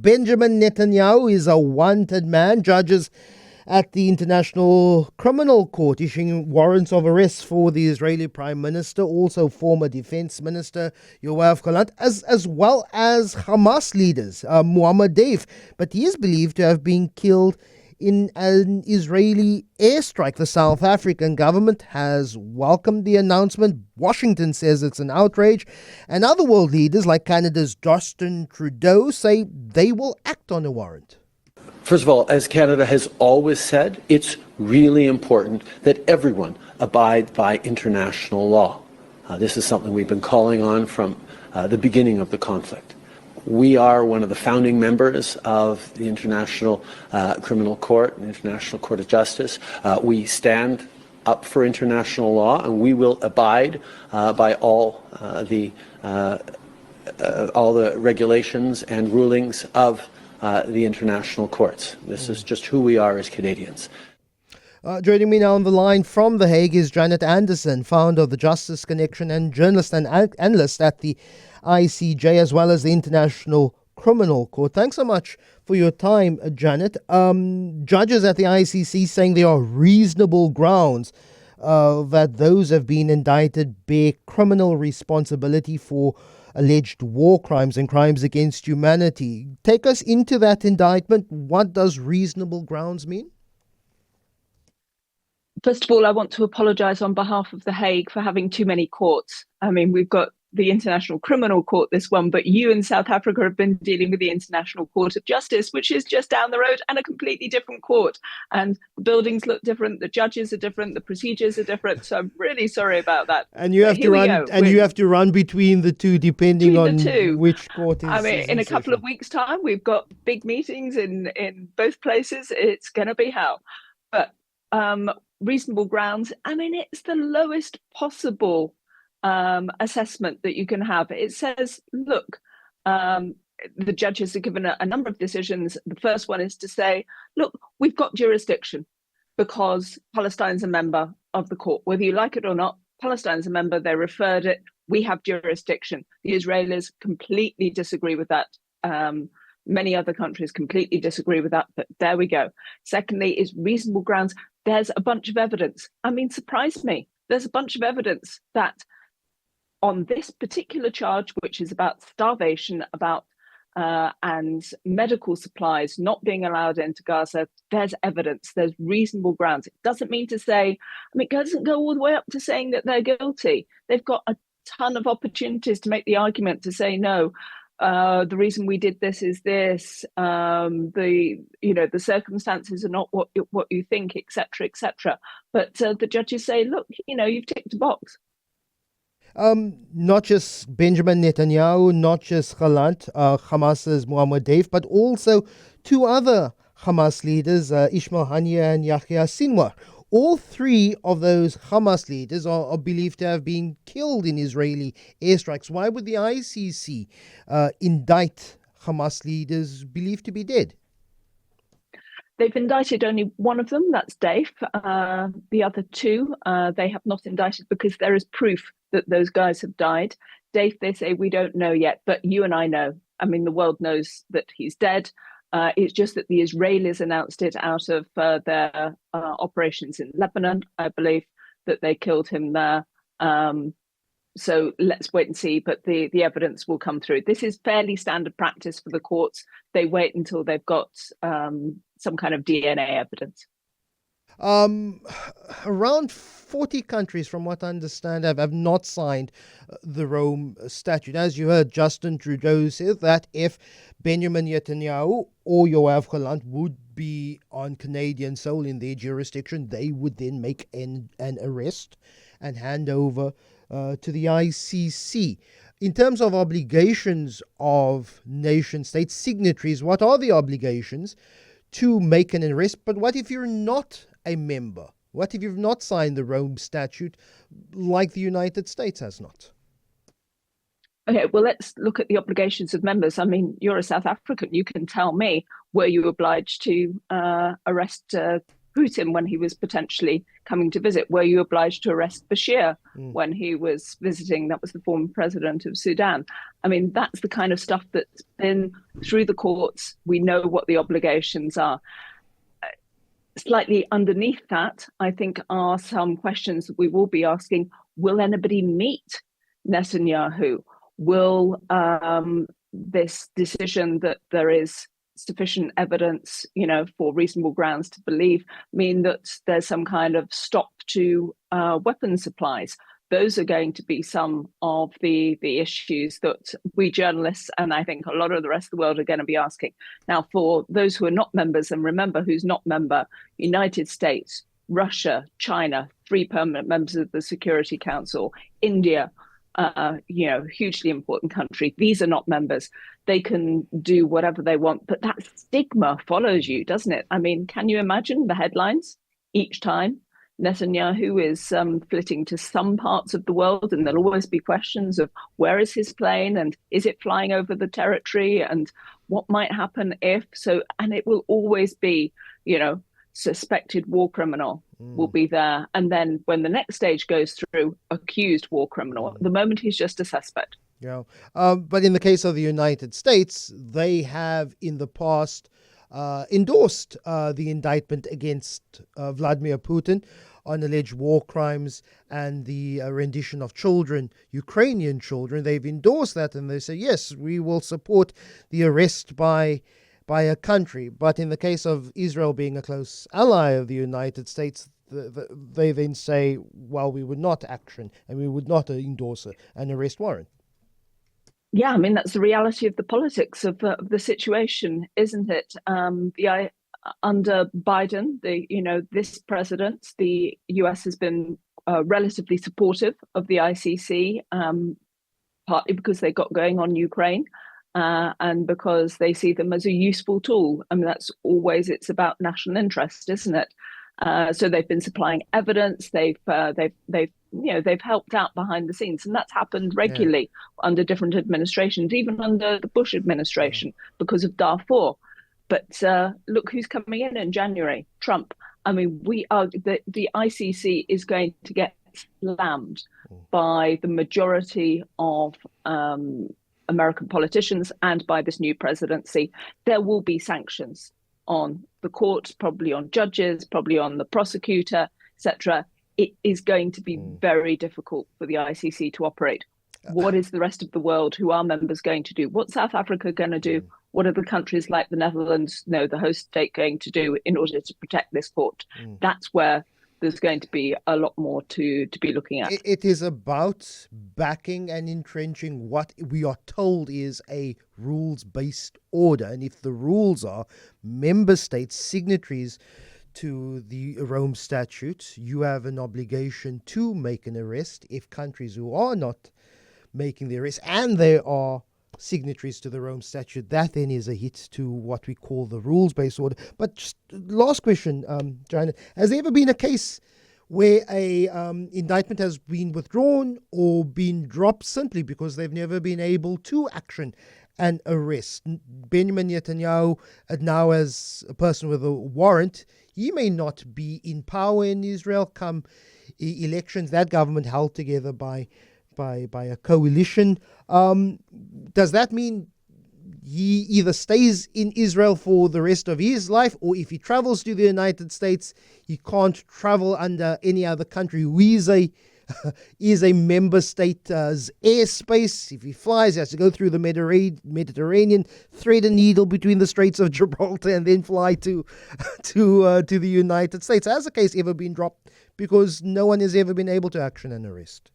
Benjamin Netanyahu is a wanted man. Judges at the International Criminal Court issuing warrants of arrest for the Israeli Prime Minister, also former Defense Minister Yoav Gallant, as well as Hamas leaders, Muhammad Deif. But he is believed to have been killed in an Israeli airstrike. The South African government has welcomed the announcement. Washington says it's an outrage. And other world leaders like Canada's Justin Trudeau say they will act on a warrant. First of all, as Canada has always said, it's really important that everyone abide by international law. This is something we've been calling on from the beginning of the conflict. We are one of the founding members of the International Criminal Court, the International Court of Justice. We stand up for international law, and we will abide by all the regulations and rulings of the international courts. This is just who we are as Canadians. Joining me now on the line from The Hague is Janet Anderson, founder of the Justice Connection and journalist and analyst at the ICJ, as well as the International Criminal Court. Thanks so much for your time, Janet. Judges at the ICC saying there are reasonable grounds that those have been indicted bear criminal responsibility for alleged war crimes and crimes against humanity. Take us into that indictment. What does reasonable grounds mean? First of all, I want to apologise on behalf of The Hague for having too many courts. I mean, we've got the International Criminal Court, this one, but you in South Africa have been dealing with the International Court of Justice, which is just down the road and a completely different court. And the buildings look different, the judges are different, the procedures are different. So I'm really sorry about that. And you have to run, and you have to run between the two, depending on which court is. I mean, in a couple of weeks' time, we've got big meetings in both places. It's going to be hell. But reasonable grounds, I mean, it's the lowest possible assessment that you can have. It says, look, the judges are given a number of decisions. The first one is to say, look, we've got jurisdiction because Palestine's a member of the court. Whether you like it or not, Palestine's a member, they referred it, we have jurisdiction. The Israelis completely disagree with that. Many other countries completely disagree with that, but there we go. Secondly, is reasonable grounds. There's a bunch of evidence. I mean, surprise me. There's a bunch of evidence that on this particular charge, which is about starvation, and medical supplies not being allowed into Gaza, there's evidence, there's reasonable grounds. It doesn't mean to say, I mean, it doesn't go all the way up to saying that they're guilty. They've got a ton of opportunities to make the argument to say, no, the reason we did this is this, the circumstances are not what you think, etc., etc. But the judges say, look, you've ticked a box. Not just Benjamin Netanyahu, not just Gallant, Hamas's Muhammad Deif, but also two other Hamas leaders, Ismail Haniyeh and Yahya Sinwar. All three of those Hamas leaders are believed to have been killed in Israeli airstrikes. Why would the ICC indict Hamas leaders believed to be dead? They've indicted only one of them, that's Deif. The other two, they have not indicted because there is proof that those guys have died. Deif, they say, we don't know yet, but you and I know. I mean, the world knows that he's dead. It's just that the Israelis announced it out of their operations in Lebanon, I believe, that they killed him there. So let's wait and see, but the evidence will come through. This is fairly standard practice for the courts. They wait until they've got some kind of DNA evidence. Around 40 countries, from what I understand, have not signed the Rome Statute. As you heard, Justin Trudeau said that if Benjamin Netanyahu or Yoav Gallant would be on Canadian soil in their jurisdiction, they would then make an arrest and hand over to the ICC. In terms of obligations of nation state signatories, what are the obligations to make an arrest? But what if you're not a member? What if you've not signed the Rome Statute like the United States has not? Okay, well, let's look at the obligations of members. I mean, you're a South African. You can tell me, were you obliged to arrest Putin when he was potentially coming to visit? Were you obliged to arrest Bashir when he was visiting? That was the former president of Sudan. I mean, that's the kind of stuff that's been through the courts. We know what the obligations are. Slightly underneath that, I think, are some questions that we will be asking. Will anybody meet Netanyahu? Will this decision that there is sufficient evidence, for reasonable grounds to believe, mean that there's some kind of stop to weapon supplies? Those are going to be some of the issues that we journalists, and I think a lot of the rest of the world, are going to be asking. Now, for those who are not members, and remember who's not member: United States, Russia, China, 3 permanent members of the Security Council, India, hugely important country. These are not members. They can do whatever they want, but that stigma follows you, doesn't it? I mean, can you imagine the headlines each time Netanyahu is flitting to some parts of the world, and there'll always be questions of where is his plane and is it flying over the territory and what might happen if so, and it will always be, suspected war criminal will be there. And then when the next stage goes through, accused war criminal. At the moment, he's just a suspect. Yeah. But in the case of the United States, they have in the past endorsed the indictment against Vladimir Putin on alleged war crimes and the rendition of children, Ukrainian children. They've endorsed that, and they say, yes, we will support the arrest by a country. But in the case of Israel being a close ally of the United States, they then say, well, we would not action and we would not endorse an arrest warrant. Yeah, I mean, that's the reality of the politics of the situation, isn't it? Under Biden, this president, the US has been relatively supportive of the ICC, partly because they got going on Ukraine, and because they see them as a useful tool. I mean, it's about national interest, isn't it? So they've been supplying evidence. They've helped out behind the scenes, and that's happened regularly under different administrations, even under the Bush administration, because of Darfur. But look who's coming in January: Trump. I mean, the ICC is going to get slammed by the majority of American politicians and by this new presidency. There will be sanctions on the courts, probably on judges, probably on the prosecutor, etc. It is going to be very difficult for the ICC to operate. What is the rest of the world, who are members, going to do? What's South Africa going to do? What are the countries like the Netherlands, the host state, going to do in order to protect this court? That's where there's going to be a lot more to be looking at. It is about backing and entrenching what we are told is a rules-based order. And if the rules are member states, signatories to the Rome Statute, you have an obligation to make an arrest. If countries who are not making the arrest and there are signatories to the Rome Statute, that then is a hit to what we call the rules-based order. But just last question, Joanna, has there ever been a case where a indictment has been withdrawn or been dropped simply because they've never been able to action an arrest? Benjamin Netanyahu, now as a person with a warrant, he may not be in power in Israel come elections. That government held together by a coalition. Does that mean he either stays in Israel for the rest of his life, or if he travels to the United States, he can't travel under any other country who is a member state's airspace? If he flies, he has to go through the Mediterranean, thread a needle between the Straits of Gibraltar, and then fly to the United States. Has the case ever been dropped because no one has ever been able to action an arrest?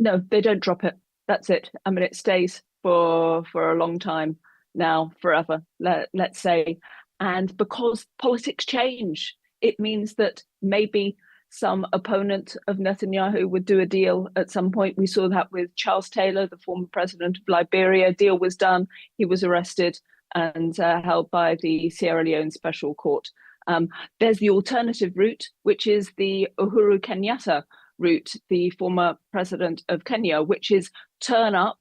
No, they don't drop it. That's it. I mean, it stays for a long time now, forever, let's say. And because politics change, it means that maybe some opponent of Netanyahu would do a deal at some point. We saw that with Charles Taylor, the former president of Liberia. Deal was done. He was arrested and held by the Sierra Leone Special Court. There's the alternative route, which is the Uhuru Kenyatta route, the former president of Kenya, which is turn up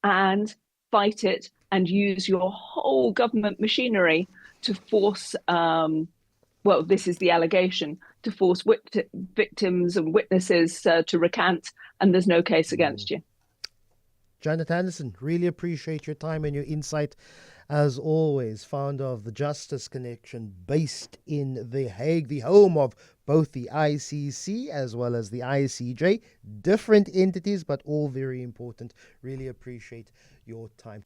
and fight it and use your whole government machinery to force well, this is the allegation, to force victims and witnesses to recant, and there's no case against you. Janet Anderson, really appreciate your time and your insight. As always, founder of the Justice Connection, based in The Hague, the home of both the ICC as well as the ICJ. Different entities, but all very important. Really appreciate your time.